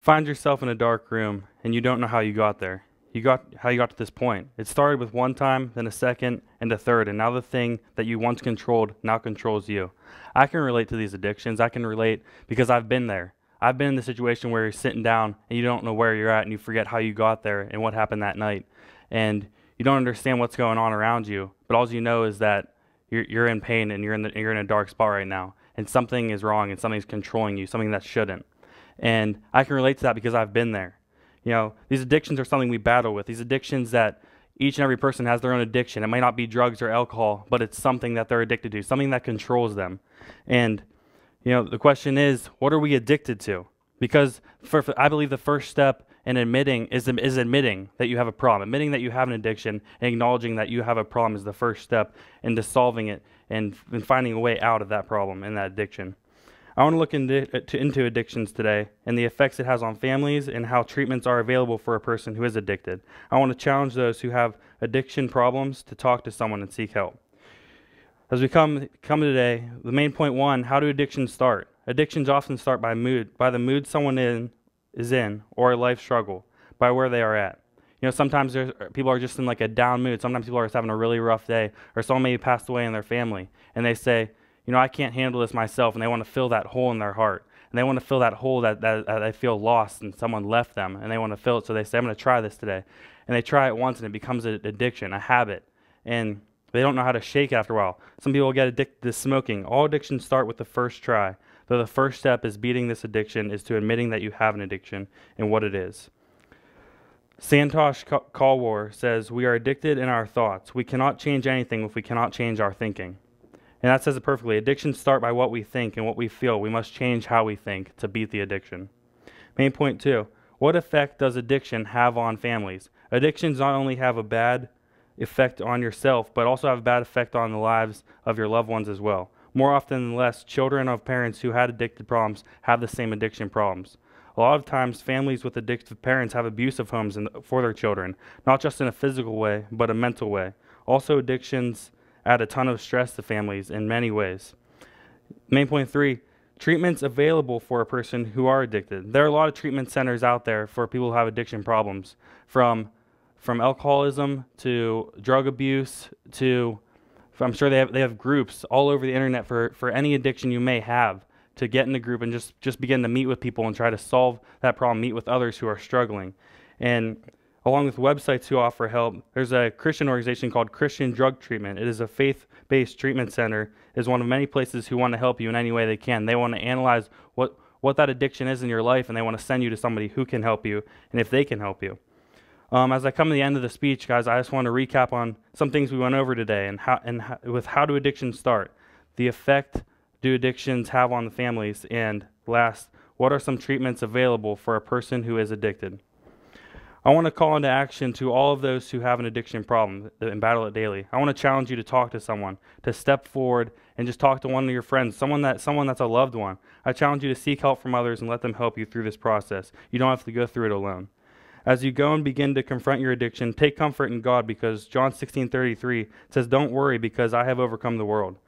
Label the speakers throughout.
Speaker 1: Find yourself in a dark room and you don't know how you got there. How you got to this point. It started with one time, then a second, and a third, and now the thing that you once controlled now controls you. I can relate to these addictions. I can relate because I've been there. I've been in the situation where you're sitting down and you don't know where you're at and you forget how you got there and what happened that night. And you don't understand what's going on around you, but all you know is that you're in pain and you're in a dark spot right now, and something is wrong and something's controlling you, something that shouldn't. And I can relate to that because I've been there. You know, these addictions are something we battle with. These addictions that each and every person has their own addiction. It might not be drugs or alcohol, but it's something that they're addicted to, something that controls them. And, you know, the question is, what are we addicted to? Because I believe the first step in admitting is admitting that you have a problem. Admitting that you have an addiction and acknowledging that you have a problem is the first step into solving it and finding a way out of that problem and that addiction. I want to look into addictions today and the effects it has on families and how treatments are available for a person who is addicted. I want to challenge those who have addiction problems to talk to someone and seek help. As we come today, the main point one, how do addictions start? Addictions often start by the mood someone is in, or a life struggle, by where they are at. You know, sometimes people are just in like a down mood. Sometimes people are just having a really rough day, or someone maybe passed away in their family, and they say, you know, I can't handle this myself, and they want to fill that hole in their heart. And they want to fill that hole that they feel lost and someone left them, and they want to fill it, so they say, I'm going to try this today. And they try it once, and it becomes an addiction, a habit, and they don't know how to shake it after a while. Some people get addicted to smoking. All addictions start with the first try, though the first step is beating this addiction is to admitting that you have an addiction and what it is. Santosh Kalwar says, we are addicted in our thoughts. We cannot change anything if we cannot change our thinking. And that says it perfectly. Addictions start by what we think and what we feel. We must change how we think to beat the addiction. Main point two, what effect does addiction have on families? Addictions not only have a bad effect on yourself, but also have a bad effect on the lives of your loved ones as well. More often than less, children of parents who had addicted problems have the same addiction problems. A lot of times, families with addictive parents have abusive homes for their children, not just in a physical way, but a mental way. Also, addictions add a ton of stress to families in many ways. Main point three, treatments available for a person who are addicted. There are a lot of treatment centers out there for people who have addiction problems, from alcoholism to drug abuse to, I'm sure they have groups all over the internet for any addiction you may have, to get in a group and just begin to meet with people and try to solve that problem, meet with others who are struggling. And along with websites who offer help, there's a Christian organization called Christian Drug Treatment. It is a faith-based treatment center. It is one of many places who want to help you in any way they can. They want to analyze what that addiction is in your life, and they want to send you to somebody who can help you and if they can help you. As I come to the end of the speech, guys, I just want to recap on some things we went over today and how do addictions start, the effect do addictions have on the families, and last, what are some treatments available for a person who is addicted? I want to call into action to all of those who have an addiction problem and battle it daily. I want to challenge you to talk to someone, to step forward and just talk to one of your friends, someone that's a loved one. I challenge you to seek help from others and let them help you through this process. You don't have to go through it alone. As you go and begin to confront your addiction, take comfort in God, because John 16:33 says, don't worry because I have overcome the world.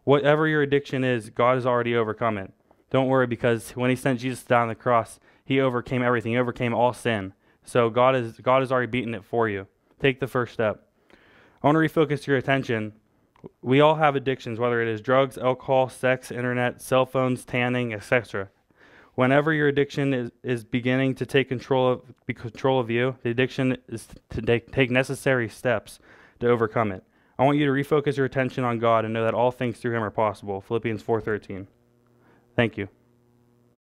Speaker 1: Whatever your addiction is, God has already overcome it. Don't worry, because when he sent Jesus down the cross, he overcame everything. He overcame all sin. So God has already beaten it for you. Take the first step. I want to refocus your attention. We all have addictions, whether it is drugs, alcohol, sex, internet, cell phones, tanning, etc. Whenever your addiction is beginning to take control of you, the addiction is to take necessary steps to overcome it. I want you to refocus your attention on God and know that all things through him are possible. Philippians 4:13. Thank you.